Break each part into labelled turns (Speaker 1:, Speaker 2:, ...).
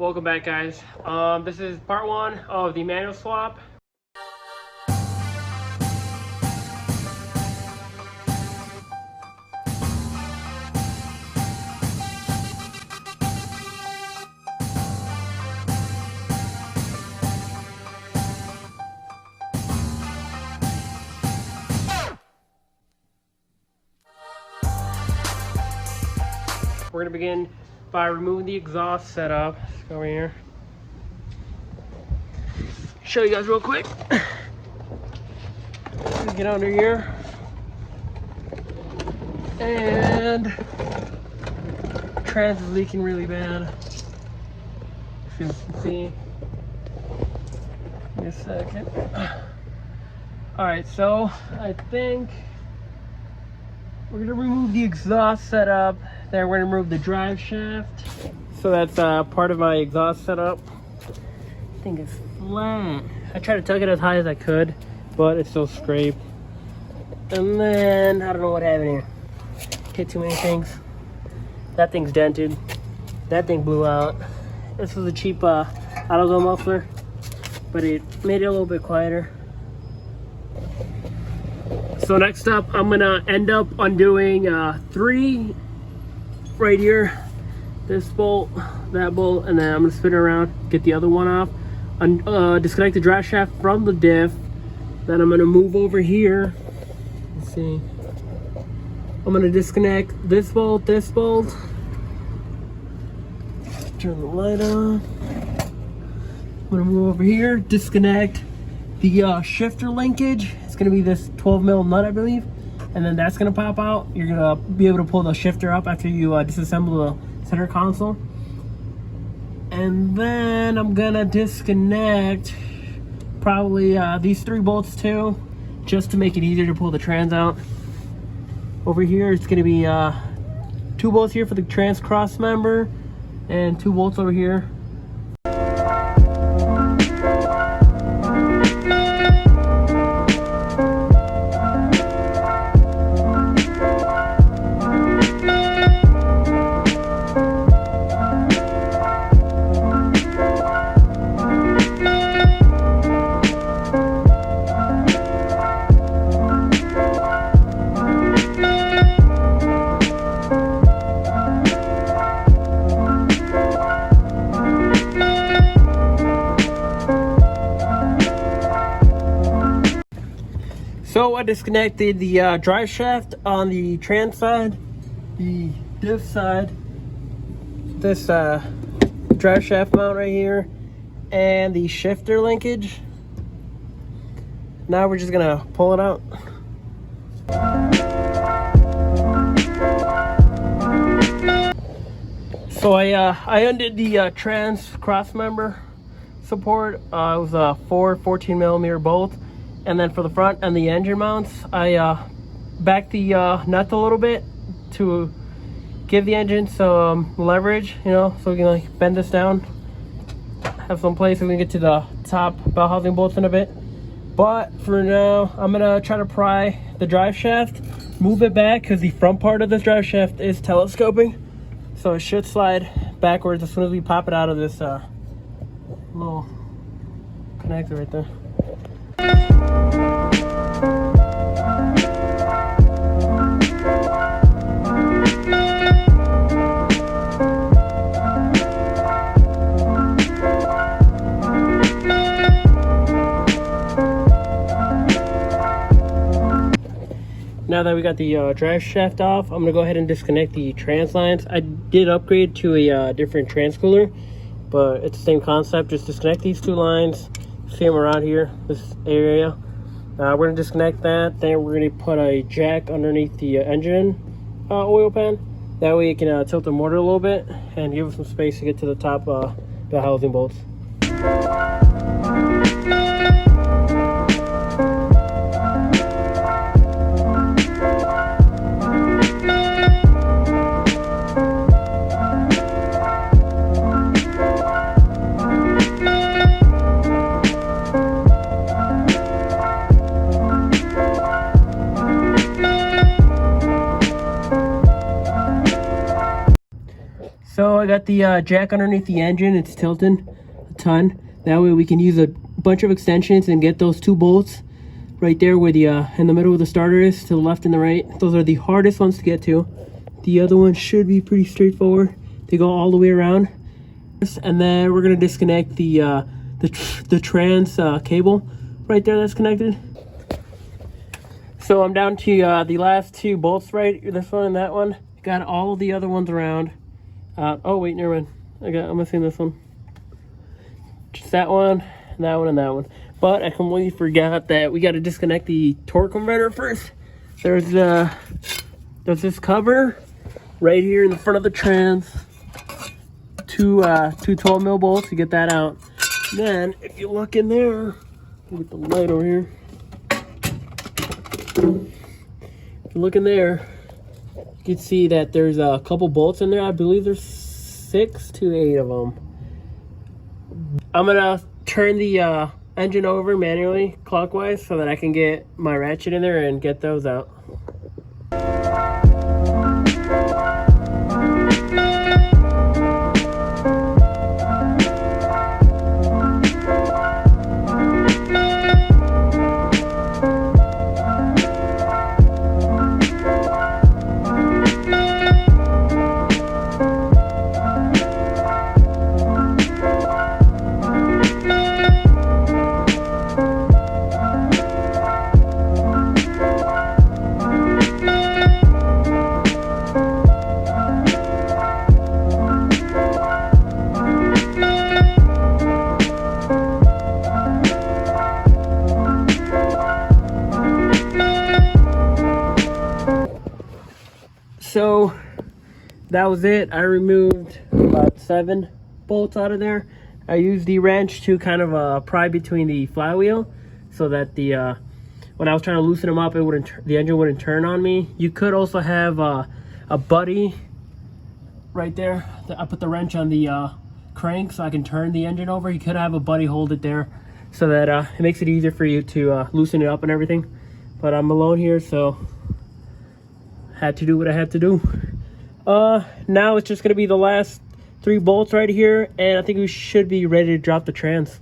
Speaker 1: Welcome back, guys. This is part one of the manual swap. We're gonna begin by removing the exhaust setup. Let's go over here. Show you guys real quick. Let's get under here. And trans is leaking really bad. If you can see. Give me a second. Alright, so I think we're gonna remove the exhaust setup. Then we're gonna remove the drive shaft. So that's part of my exhaust setup. I think it's flat. I tried to tug it as high as I could, but it's still scraped. And then I don't know what happened here. Hit too many things. That thing's dented. That thing blew out. This was a cheap AutoZone muffler, but it made it a little bit quieter. So next up, I'm gonna end up undoing 3 right here, this bolt, that bolt, and then I'm gonna spin it around, get the other one off, disconnect the drive shaft from the diff. Then I'm gonna move over here. Let's see. I'm gonna disconnect this bolt, turn the light on. I'm gonna move over here, disconnect the shifter linkage. It's gonna be this 12 mil nut, I believe. And then that's gonna pop out. You're gonna be able to pull the shifter up after you disassemble the center console. And then I'm gonna disconnect probably these 3 bolts too, just to make it easier to pull the trans out. Over here, it's gonna be 2 bolts here for the trans cross member, and 2 bolts over here. So I disconnected the drive shaft on the trans side, the diff side, this drive shaft mount right here, and the shifter linkage. Now we're just gonna pull it out. So I undid the trans cross member support. It was a 14 millimeter bolt. And then for the front and the engine mounts, I backed the nut a little bit to give the engine some leverage, you know, so we can like bend this down, have some place so we can get to the top bell housing bolts in a bit. But for now, I'm gonna try to pry the drive shaft, move it back because the front part of this drive shaft is telescoping, so it should slide backwards as soon as we pop it out of this little connector right there. Now that we got the drive shaft off, I'm gonna go ahead and disconnect the trans lines. I did upgrade to a different trans cooler, but it's the same concept. Just disconnect these 2 lines, see them around here, this area. We're gonna disconnect that. Then we're gonna put a jack underneath the engine oil pan. That way you can tilt the motor a little bit and give us some space to get to the top the housing bolts. I got the jack underneath the engine. It's tilting a ton. That way we can use a bunch of extensions and get those 2 bolts right there where the in the middle of the starter is, to the left and the right. Those are the hardest ones to get to. The other ones should be pretty straightforward. They go all the way around. And then we're gonna disconnect the trans cable right there that's connected. So I'm down to the last 2 bolts, right? This one and that one. Got all the other ones around. Oh wait, never mind. I'm missing this one. Just that one, and that one, and that one. But I completely forgot that we got to disconnect the torque converter first. There's this cover right here in the front of the trans. Two 12 mil bolts. You get that out. Then if you look in there, get the light over here. If you look in there, you can see that there's a couple bolts in there. I believe there's 6 to 8 of them. I'm gonna turn the engine over manually clockwise so that I can get my ratchet in there and get those out. So that was it. I removed about 7 bolts out of there. I used the wrench to kind of pry between the flywheel so that the when I was trying to loosen them up, the engine wouldn't turn on me. You could also have a buddy right there. I put the wrench on the crank so I can turn the engine over. You could have a buddy hold it there so that it makes it easier for you to loosen it up and everything. But I'm alone here, so had to do what I had to do. Now it's just gonna be the last 3 bolts right here, and I think we should be ready to drop the trans.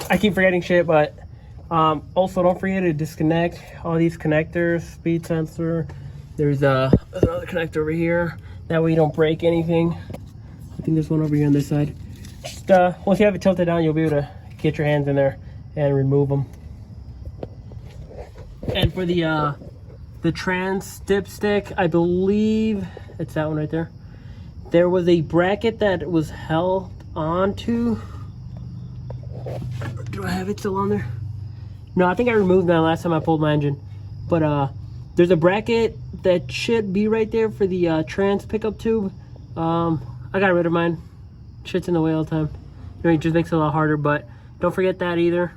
Speaker 1: I keep forgetting shit, but also don't forget to disconnect all these connectors, speed sensor. There's another connector over here. That way you don't break anything. I think there's one over here on this side. Just once you have it tilted down, you'll be able to get your hands in there and remove them. And for the trans dipstick, I believe it's that one right there. There was a bracket that was held onto. Do I have it still on there? No, I think I removed that last time I pulled my engine. But there's a bracket that should be right there for the trans pickup tube. I got rid of mine. Shit's in the way all the time. You know, it just makes it a lot harder, but don't forget that either.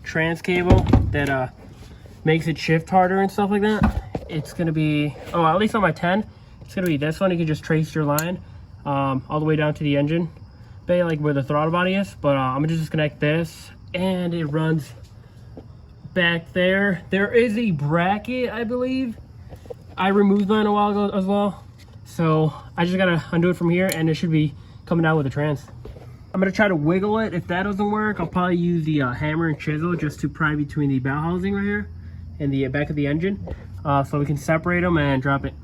Speaker 1: Trans cable that makes it shift harder and stuff like that. It's gonna be, oh, at least on my 10, it's gonna be this one. You can just trace your line all the way down to the engine bay, like where the throttle body is. But I'm gonna just disconnect this, and it runs back there. There is a bracket, I believe. I removed mine a while ago as well, so I just gotta undo it from here, and it should be coming out with the trans. I'm gonna try to wiggle it. If that doesn't work, I'll probably use the hammer and chisel just to pry between the bow housing right here and the back of the engine, so we can separate them and drop it.